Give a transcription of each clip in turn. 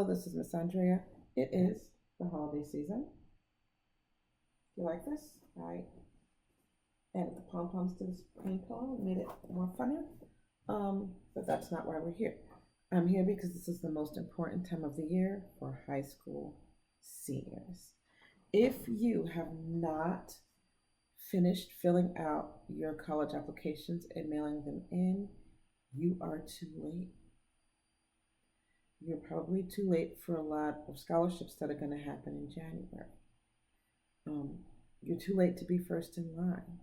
this is Miss Andrea. It is the holiday season. You like this? I added the pom poms to this paint color, made it more funner. But that's not why we're here. I'm here because this is the most important time of the year for high school seniors. If you have not finished filling out your college applications and mailing them in, you are too late. You're probably too late for a lot of scholarships that are going to happen in January. You're too late to be first in line.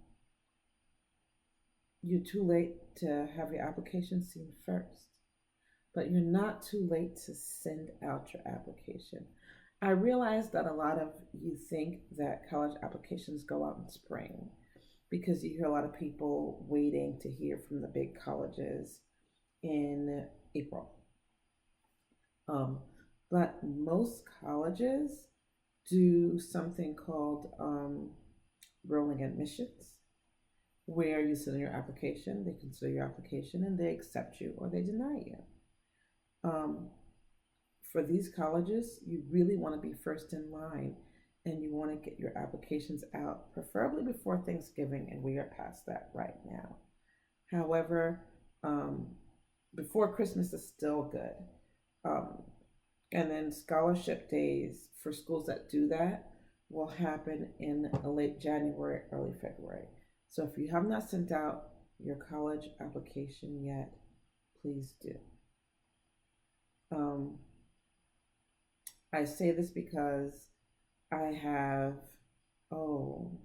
You're too late to have your application seen first, but you're not too late to send out your application. I realize that a lot of you think that college applications go out in spring because you hear a lot of people waiting to hear from the big colleges in April. But most colleges do something called rolling admissions, where you send in your application, they consider your application, and they accept you or they deny you. For these colleges, you really want to be first in line and you want to get your applications out, preferably before Thanksgiving, and we are past that right now. However, before Christmas is still good. And then scholarship days for schools that do that will happen in late January, early February. So if you have not sent out your college application yet, please do. I say this because I have, I'm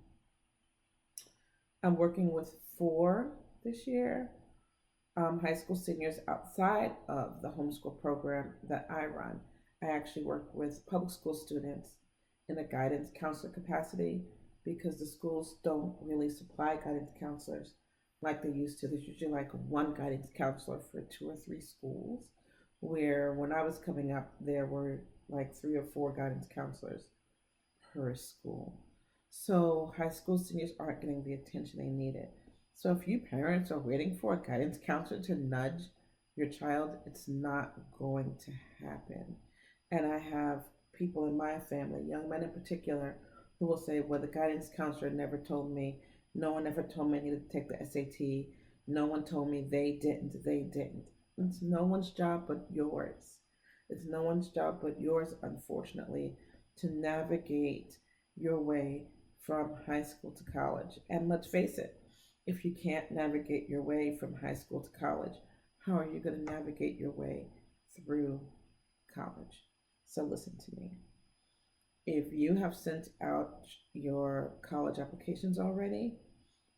working with 4 this year, high school seniors outside of the homeschool program that I run. I actually work with public school students in a guidance counselor capacity because the schools don't really supply guidance counselors like they used to. There's usually like one guidance counselor for 2 or 3 schools, where when I was coming up, there were like 3 or 4 guidance counselors per school. So high school seniors aren't getting the attention they needed. So if you parents are waiting for a guidance counselor to nudge your child, it's not going to happen. And I have people in my family, young men in particular, who will say, well, the guidance counselor never told me. No one ever told me I needed to take the SAT. No one told me they didn't. It's no one's job but yours. It's no one's job but yours, unfortunately, to navigate your way from high school to college. And let's face it, if you can't navigate your way from high school to college, how are you going to navigate your way through college? So listen to me. If you have sent out your college applications already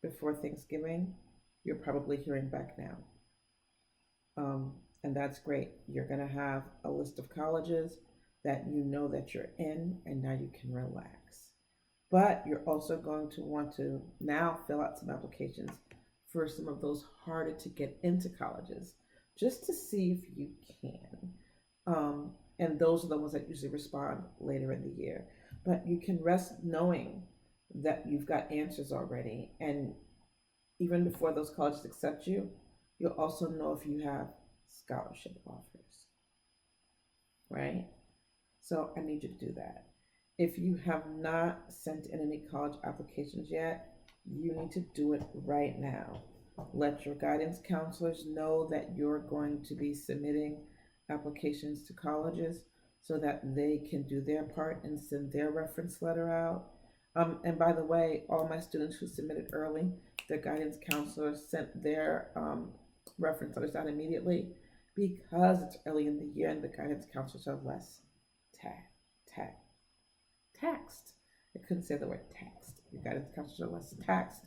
before Thanksgiving, you're probably hearing back now. And that's great. You're going to have a list of colleges that you know that you're in, and now you can relax. But you're also going to want to now fill out some applications for some of those harder to get into colleges, just to see if you can. And those are the ones that usually respond later in the year. But you can rest knowing that you've got answers already. And even before those colleges accept you, you'll also know if you have scholarship offers, right? So I need you to do that. If you have not sent in any college applications yet, you need to do it right now. Let your guidance counselors know that you're going to be submitting applications to colleges so that they can do their part and send their reference letter out. And by the way, all my students who submitted early, their guidance counselors sent their reference letters out immediately because it's early in the year and the guidance counselors are less taxed. I couldn't say the word taxed. Your guidance counselors are less taxed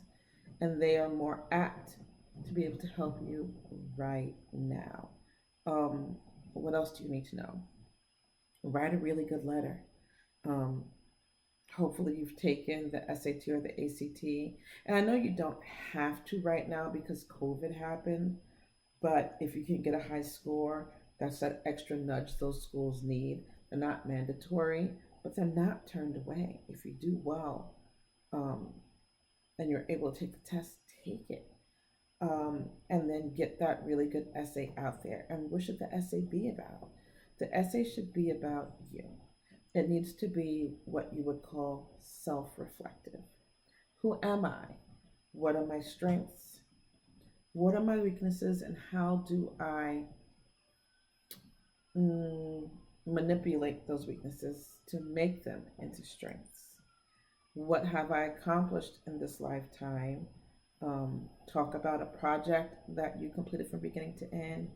and they are more apt to be able to help you right now. What else do you need to know? Write a really good letter. Hopefully you've taken the SAT or the ACT. And I know you don't have to right now because COVID happened, but if you can get a high score, that's that extra nudge those schools need. They're not mandatory, but they're not turned away. If you do well, and you're able to take the test, take it. And then get that really good essay out there. And what should the essay be about? The essay should be about you. It needs to be what you would call self reflective. Who am I? What are my strengths? What are my weaknesses? And how do I mm, manipulate those weaknesses to make them into strengths? What have I accomplished in this lifetime? Talk about a project that you completed from beginning to end.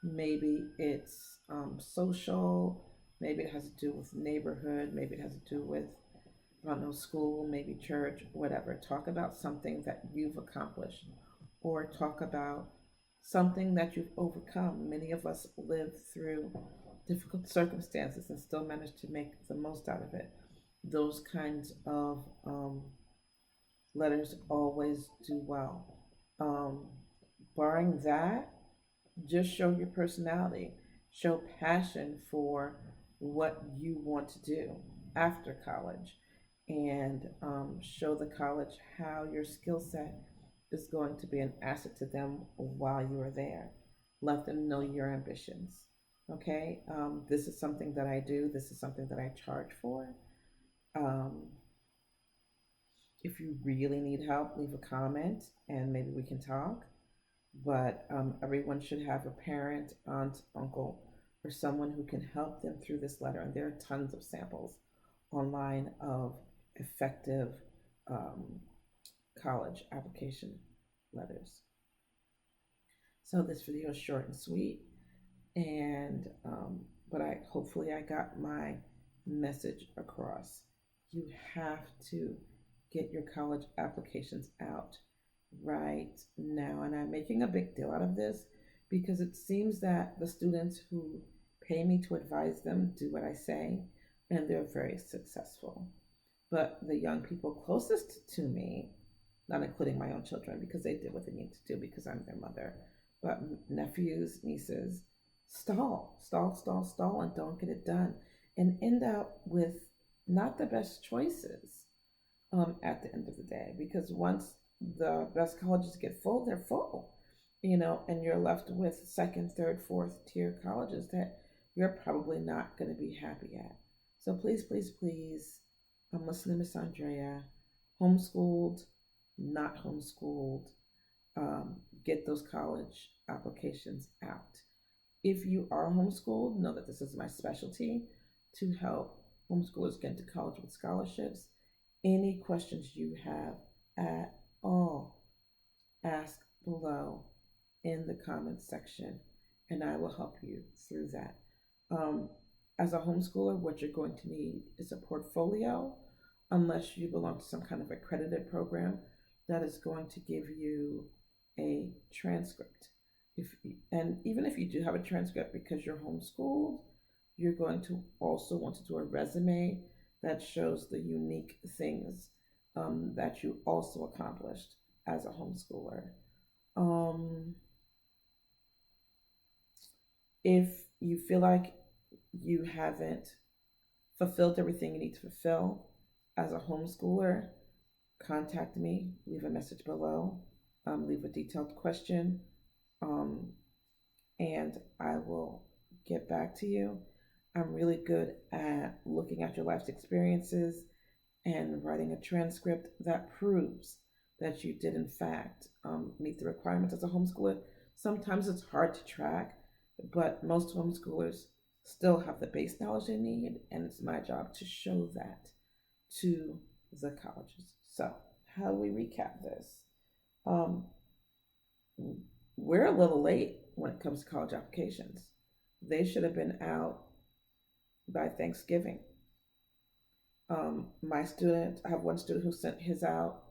Maybe it's social, maybe it has to do with neighborhood, maybe it has to do with, I don't know, school, maybe church, whatever. Talk about something that you've accomplished, or talk about something that you've overcome. Many of us live through difficult circumstances and still manage to make the most out of it. Those kinds of letters always do well. Um, Barring that, just show your personality, show passion for what you want to do after college, and show the college how your skill set is going to be an asset to them while you are there. Let them know your ambitions. Okay, this is something that I do, this is something that I charge for. Um, if you really need help, leave a comment and maybe we can talk. But everyone should have a parent, aunt, uncle, or someone who can help them through this letter. And there are tons of samples online of effective um, college application letters. So this video is short and sweet, and but I hopefully I got my message across. You have to get your college applications out right now. And I'm making a big deal out of this because it seems that the students who pay me to advise them do what I say, and they're very successful. But the young people closest to me, not including my own children because they did what they need to do because I'm their mother, but nephews, nieces, stall, and don't get it done, and end up with not the best choices at the end of the day, because once the best colleges get full, they're full, and you're left with second, third, fourth tier colleges that you're probably not going to be happy at. So please, please, please, I'm listening to Miss Andrea, homeschooled, not homeschooled, get those college applications out. If you are homeschooled, know that this is my specialty to help homeschoolers get into college with scholarships. Any questions you have at all, ask below in the comments section, and I will help you through that. As a homeschooler, what you're going to need is a portfolio, unless you belong to some kind of accredited program that is going to give you a transcript. And even if you do have a transcript because you're homeschooled, you're going to also want to do a resume that shows the unique things that you also accomplished as a homeschooler. If you feel like you haven't fulfilled everything you need to fulfill as a homeschooler, contact me, leave a message below, leave a detailed question, and I will get back to you. I'm really good at looking at your life's experiences and writing a transcript that proves that you did, in fact, meet the requirements as a homeschooler. Sometimes it's hard to track, but most homeschoolers still have the base knowledge they need, and it's my job to show that to the colleges. So, how do we recap this? We're a little late when it comes to college applications. They should have been out by Thanksgiving. I have one student who sent his out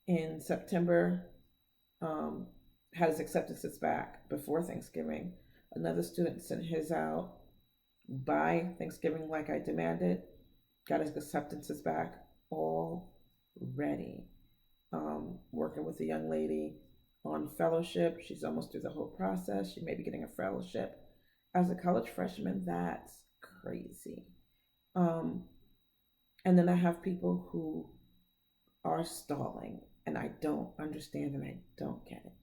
in September, had his acceptances back before Thanksgiving. Another student sent his out by Thanksgiving, like I demanded, got his acceptances back already. Working with a young lady on fellowship. She's almost through the whole process. She may be getting a fellowship as a college freshman. That's crazy. And then I have people who are stalling, and I don't understand and I don't get it.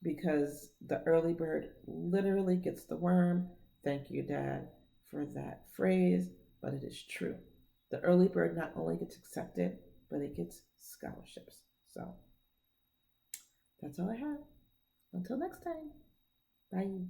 Because the early bird literally gets the worm, Thank you, Dad, for that phrase, but it is true. The early bird not only gets accepted, but it gets scholarships. So that's all I have. Until next time, bye.